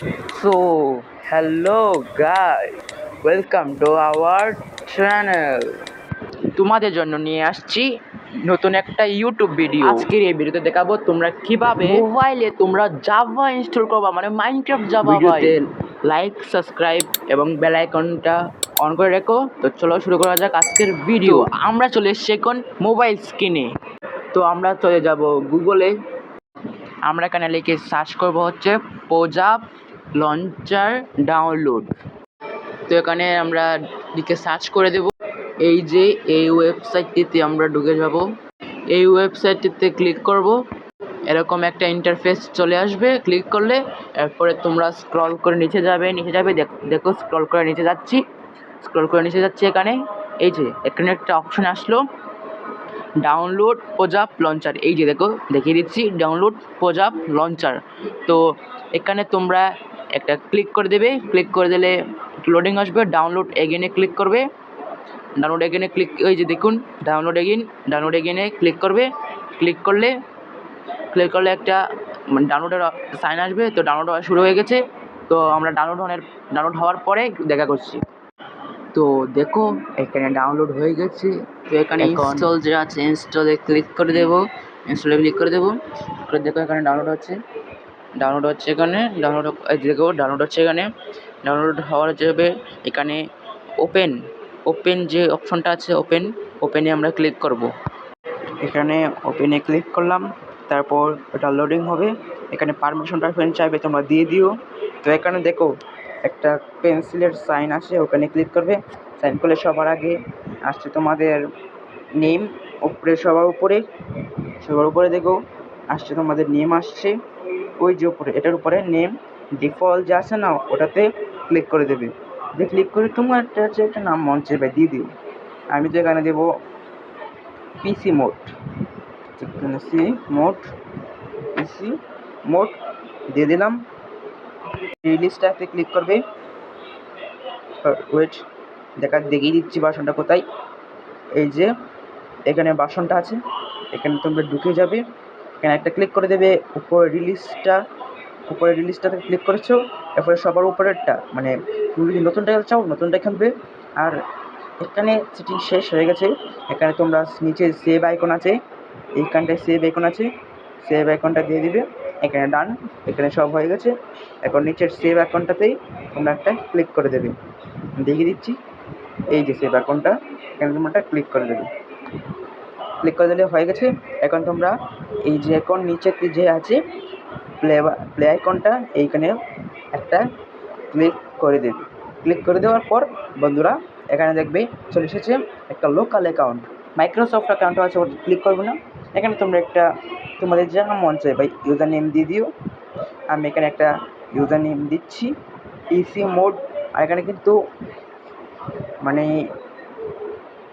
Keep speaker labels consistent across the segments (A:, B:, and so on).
A: So, hello guys, welcome to our channel. তোমাদের জন্য নিয়ে আসছি নতুন একটা ইউটিউব ভিডিও। আজকের এই ভিডিওতে দেখাবো তোমরা কিভাবে মোবাইলে তোমরা জাভা ইনস্টল করবা, মানে মাইনক্রাফট জাভা। ভিডিওতে লাইক, সাবস্ক্রাইব এবং বেল আইকনটা অন করে রেখো। তো চলো শুরু করা যাক আজকের ভিডিও। আমরা চলে এসেছি এখন মোবাইল স্ক্রিনে। তো আমরা চলে যাব গুগলে। আমরা এখানে লিখে সার্চ করব হচ্ছে পোজাপ লঞ্চার ডাউনলোড। তো এখানে আমরা লিখে সার্চ করে দেব। এই যে এই ওয়েবসাইটটিতে আমরা ঢুকে যাব। এই ওয়েবসাইটটিতে ক্লিক করব, এরকম একটা ইন্টারফেস চলে আসবে। ক্লিক করলে এরপরে তোমরা স্ক্রল করে নিচে যাবে। দেখো স্ক্রল করে নিচে যাচ্ছি, এখানে এই যে এখানে একটা অপশন আসলো ডাউনলোড পোজাপ লঞ্চার। এই যে দেখো দেখিয়ে দিচ্ছি ডাউনলোড পোজাপ লঞ্চার। তো এখানে তোমরা একটা ক্লিক করে দেবে। ক্লিক করে দিলে লোডিং আসবে। ডাউনলোড এগেনে ক্লিক করবে। এই যে দেখুন ডাউনলোড এগেনে ক্লিক করবে। ক্লিক করলে একটা ডাউনলোডের সাইন আসবে। তো ডাউনলোড হওয়া শুরু হয়ে গেছে। তো আমরা ডাউনলোড হওয়ার পরে দেখা করছি। তো দেখো এখানে ডাউনলোড হয়ে গেছে। তো এখানে ইনস্টল যে আছে ইনস্টলে ক্লিক করে দেবো। দেখো এখানে ডাউনলোড হচ্ছে এখানে ডাউনলোড হওয়ার যাবে। এখানে ওপেন যে অপশনটা আছে ওপেনে আমরা ক্লিক করব। এখানে ওপেনে ক্লিক করলাম, তারপর ওটা লোডিং হবে। এখানে পারমিশন চাইবে, তোমরা দিয়ে দিও। তো এখানে দেখো একটা পেন্সিলের সাইন আসে, ওখানে ক্লিক করবে। সাইন করলে সবার আগে আসছে তোমাদের নেম। সবার উপরে দেখো আসছে তোমাদের নেম আসছে। ওই যে এটার উপরে নেম ডিফল্ট যে আছে না, ওটাতে ক্লিক করে দেবে। ক্লিক করে তোমার একটা নাম মন চাইবে দিয়ে দিও। আমি তো এখানে দেবো পিসি মোড দিয়ে দিলাম। রিলিজটাতে ক্লিক করবে। ওয়েট দেখিয়ে দিচ্ছি বাসনটা কোথায়। এই যে এখানে বাসনটা আছে, এখানে তোমরা ঢুকে যাবে। এখানে একটা ক্লিক করে দেবে। উপরে রিলিজটাতে ক্লিক করেছো। এরপরে সবার উপরেরটা, মানে তুমি যদি নতুনটা চাও নতুনটা খেলবে। আর এখানে সেটিং শেষ হয়ে গেছে। এখানে তোমরা নিচে সেভ আইকন আছে, এইখানটায় সেভ আইকনটা দিয়ে দিবে। এখানে ডান, এখানে সব হয়ে গেছে। এখন নিচের সেভ আইকনটাতেই তোমরা একটা ক্লিক করে দেবে। দেখিয়ে দিচ্ছি, এই যে সেভ আইকনটা, এখানে তোমরা একটা ক্লিক করে দিলে হয়ে গেছে। এখন তোমরা এই যে এখন নিচেতে যে আছে প্লে আইকনটা, এইখানে একটা ক্লিক করে দেওয়ার পর বন্ধুরা এখানে দেখবে চলে এসেছে একটা লোকাল অ্যাকাউন্ট, মাইক্রোসফট অ্যাকাউন্ট আছে, ওটা ক্লিক করবে না। এখানে তোমরা একটা তোমাদের যা মন চাই ভাই ইউজার নেম দিয়ে দিও। আমি এখানে একটা ইউজার নেম দিচ্ছি পিসি মোড। আর এখানে কিন্তু মানে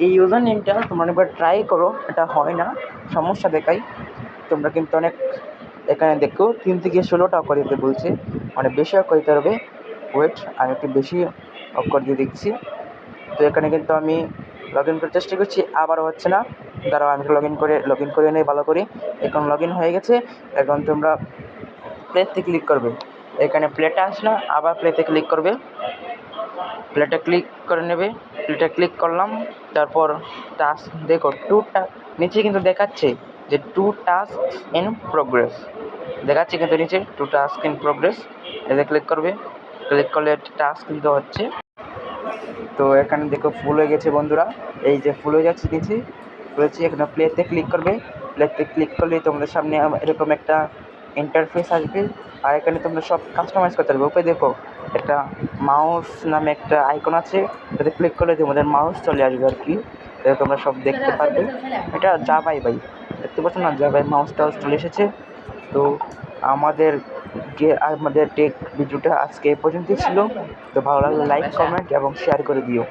A: এই ইউজার নেমটা তোমরা একবার ট্রাই করো, এটা হয় না, সমস্যা দেখাই। তোমরা কিন্তু অনেক এখানে দেখো 3 থেকে 16টা অক্ষর দিতে বলছে, মানে বেশি অক্ষর দিতে হবে। ওয়েট আমি একটু বেশি অক্ষর দিয়ে দেখছি। তো এখানে কিন্তু আমি লগ ইন করার চেষ্টা করছি, আবারও হচ্ছে না। দাঁড়াও আমি লগ ইন করে নেই ভালো করে। এখন লগ ইন হয়ে গেছে। এখন তোমরা প্লেতে ক্লিক করবে। এখানে প্লেটা আসলো, আবার প্লেতে ক্লিক করবে। প্লেটা ক্লিক করে নেবে। প্লেটা ক্লিক করলাম, তারপর টাস্ক দেখো নিচে কিন্তু দেখাচ্ছে যে 2 টাস্ক ইন প্রোগ্রেস দেখাচ্ছে, কিন্তু নিচে 2 টাস্ক ইন প্রোগ্রেস। এতে ক্লিক করবে। ক্লিক করলে টাস্ক কিন্তু হচ্ছে। তো এখানে দেখো ফুল হয়ে গেছে বন্ধুরা, এই যে ফুল হয়ে যাচ্ছে নিচে রয়েছে। এখানে প্লেতে ক্লিক করবে। প্লেতে ক্লিক করলে তোমাদের সামনে এরকম একটা ইন্টারফেস আসবে। আর এখানে তোমরা সব কাস্টমাইজ করতে পারবে। উপরে দেখো একটা মাউস নামে একটা আইকন আছে, এটাতে ক্লিক করলে তোমাদের মাউস চলে আসবে আর কি। এটা তোমরা সব দেখতে পারবে। এটা জাভাই ভাই, দেখতে পাচ্ছ না, জাভাই মাউস টাউস চলে এসেছে। তো আমাদের টেক ভিডিওটা আজকে এই পর্যন্তই ছিল। তো ভালো লাগলে লাইক, কমেন্ট এবং শেয়ার করে দিও।